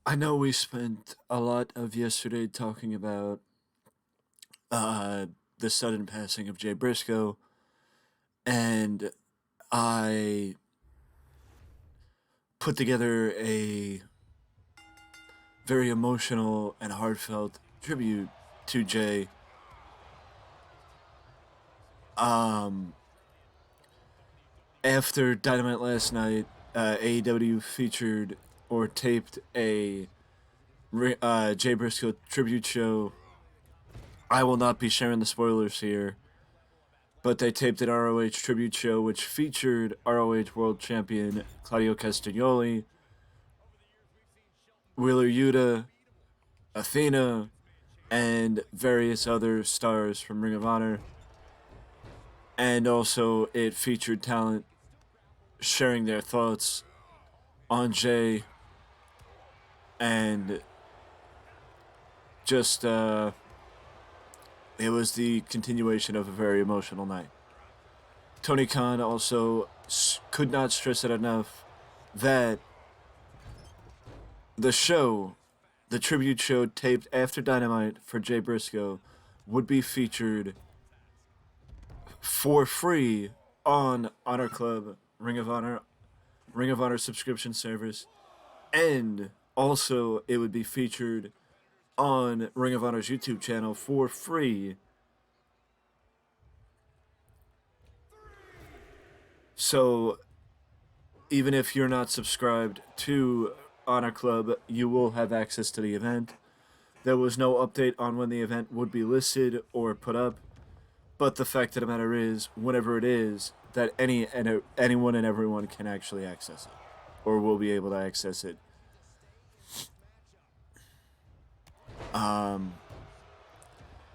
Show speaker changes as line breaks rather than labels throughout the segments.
I know we spent a lot of yesterday talking about uh, the sudden passing of Jay Briscoe, and I put together a very emotional and heartfelt tribute to Jay. Um, After Dynamite last night, AEW featured or taped a Jay Briscoe tribute show. I will not be sharing the spoilers here, but they taped an ROH tribute show which featured ROH World Champion Claudio Castagnoli, Wheeler Yuta, Athena, and various other stars from Ring of Honor. And also, it featured talent sharing their thoughts on Jay and just, it was the continuation of a very emotional night. Tony Khan also could not stress it enough that the show, the tribute show taped after Dynamite for Jay Briscoe, would be featured for free on Honor Club, Ring of Honor subscription service, and also it would be featured on Ring of Honor's YouTube channel for free. So even if you're not subscribed to Honor Club, you will have access to the event. There was no update on when the event would be listed or put up, but the fact of the matter is, whenever it is, that anyone and everyone can actually access it, or will be able to access it.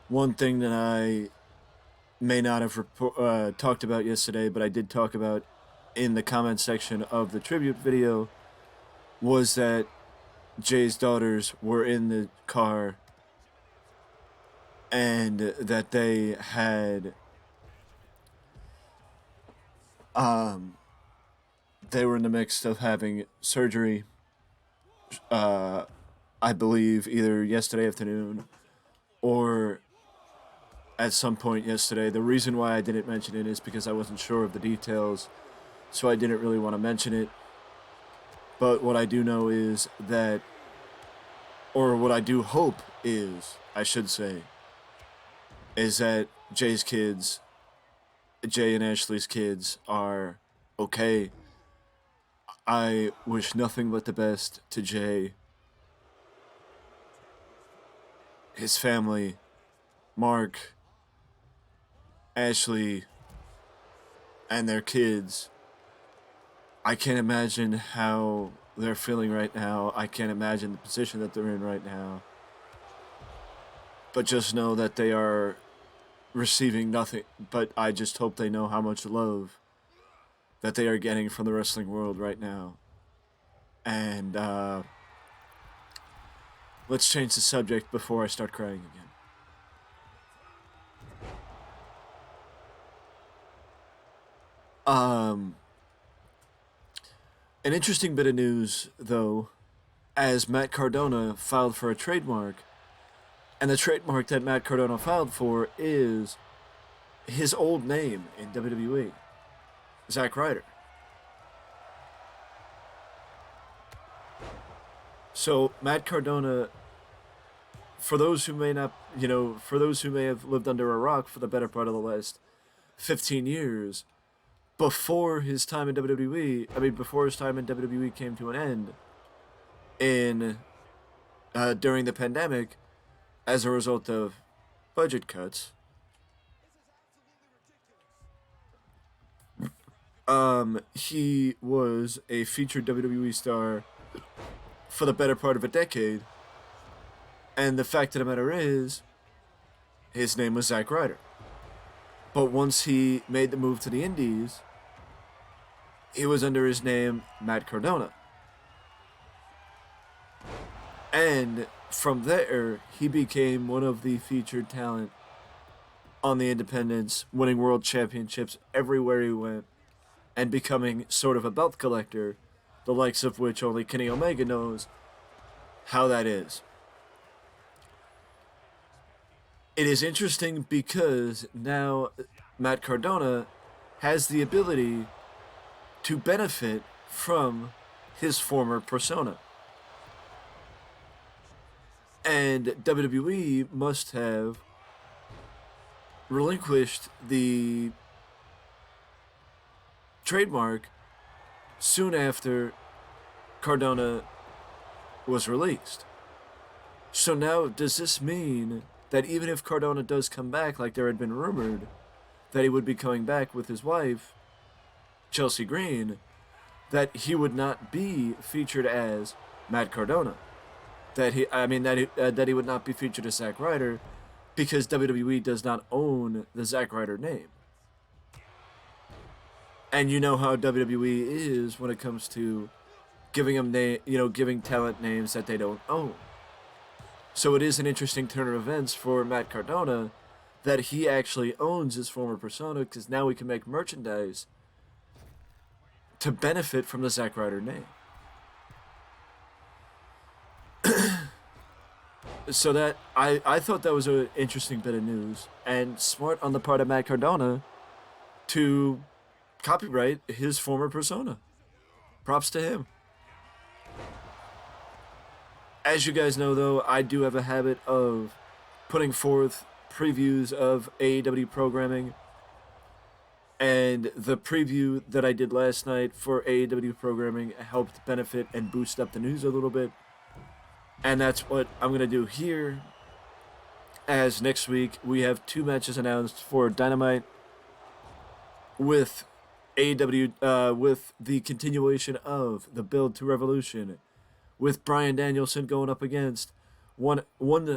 One thing that I may not have talked about yesterday, but I did talk about in the comment section of the tribute video, was that Jay's daughters were in the car and that they had they were in the midst of having surgery, I believe either yesterday afternoon or at some point yesterday. The reason why I didn't mention it is because I wasn't sure of the details, so I didn't really want to mention it. But what I do know is that, or what I do hope is, I should say, is that Jay's kids, Jay and Ashley's kids, are okay. I wish nothing but the best to Jay, his family, Mark, Ashley, and their kids. I can't imagine how they're feeling right now. I can't imagine the position that they're in right now. But just know that they are receiving nothing. But I just hope they know how much love that they are getting from the wrestling world right now. And let's change the subject before I start crying again. An interesting bit of news, though, as Matt Cardona filed for a trademark, and the trademark that Matt Cardona filed for is his old name in WWE, Zack Ryder. So Matt Cardona, for those who may not, for those who may have lived under a rock for the better part of the last 15 years, before his time in WWE, before his time in WWE came to an end, during the pandemic, as a result of budget cuts, he was a featured WWE star for the better part of a decade. And the fact of the matter is, his name was Zack Ryder. But once he made the move to the Indies, he was under his name Matt Cardona. And from there, he became one of the featured talent on the independents, winning world championships everywhere he went, and becoming sort of a belt collector, the likes of which only Kenny Omega knows how that is. It is interesting because now Matt Cardona has the ability to benefit from his former persona. And WWE must have relinquished the trademark soon after Cardona was released. So now, does this mean that even if Cardona does come back, like there had been rumored, that he would be coming back with his wife, Chelsea Green, that he would not be featured as Matt Cardona? That he would not be featured as Zack Ryder, because WWE does not own the Zack Ryder name. And you know how WWE is when it comes to giving them giving talent names that they don't own. So it is an interesting turn of events for Matt Cardona that he actually owns his former persona, because now we can make merchandise to benefit from the Zack Ryder name. So that I thought that was an interesting bit of news, and smart on the part of Matt Cardona to copyright his former persona. Props to him. As you guys know, though, I do have a habit of putting forth previews of AEW programming, and the preview that I did last night for AEW programming helped benefit and boost up the news a little bit. And that's what I'm going to do here, as next week we have 2 matches announced for Dynamite with AEW, with the continuation of the build to Revolution, with Bryan Danielson going up against one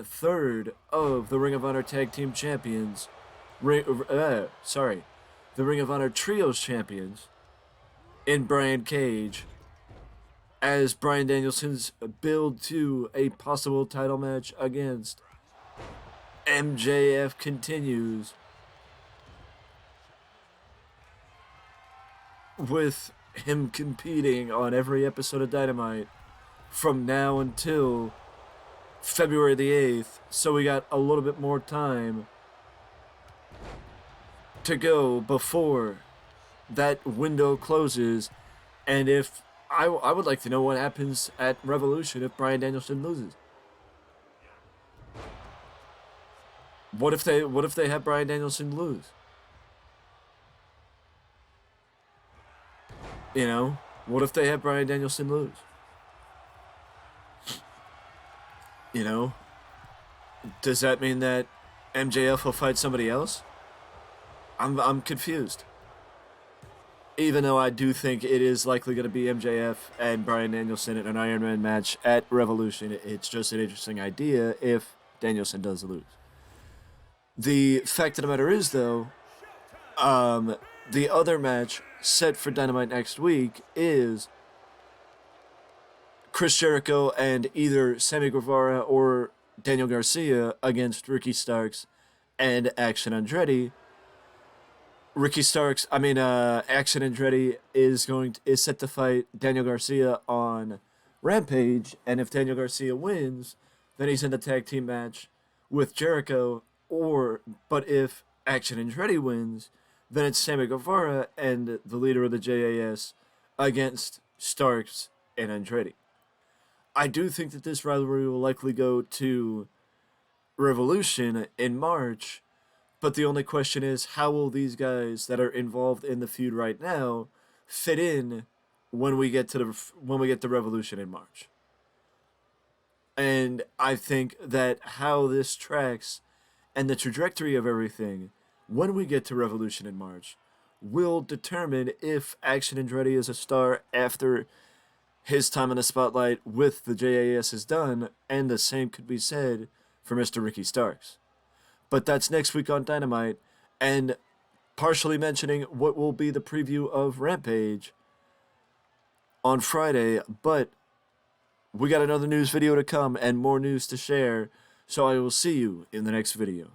third of the Ring of Honor Tag Team Champions, the Ring of Honor Trios Champions, in Brian Cage, as Bryan Danielson's build to a possible title match against MJF continues, with him competing on every episode of Dynamite from now until February the 8th. So we got a little bit more time to go before that window closes. And if I would like to know what happens at Revolution if Bryan Danielson loses. What if they have Bryan Danielson lose? You know, what if they have Bryan Danielson lose? You know, does that mean that MJF will fight somebody else? I'm confused. Even though I do think it is likely going to be MJF and Bryan Danielson in an Iron Man match at Revolution, it's just an interesting idea if Danielson does lose. The fact of the matter is, though, the other match set for Dynamite next week is Chris Jericho and either Sammy Guevara or Daniel Garcia against Ricky Starks and Action Andretti. Action Andretti is set to fight Daniel Garcia on Rampage, and if Daniel Garcia wins, then he's in the tag team match with Jericho. But if Action Andretti wins, then it's Sammy Guevara and the leader of the JAS against Starks and Andretti. I do think that this rivalry will likely go to Revolution in March. But the only question is, how will these guys that are involved in the feud right now fit in when we get to Revolution in March? And I think that how this tracks and the trajectory of everything when we get to Revolution in March will determine if Action Andretti is a star after his time in the spotlight with the JAS is done, and the same could be said for Mr. Ricky Starks. But that's next week on Dynamite, and partially mentioning what will be the preview of Rampage on Friday. But we got another news video to come and more news to share, so I will see you in the next video.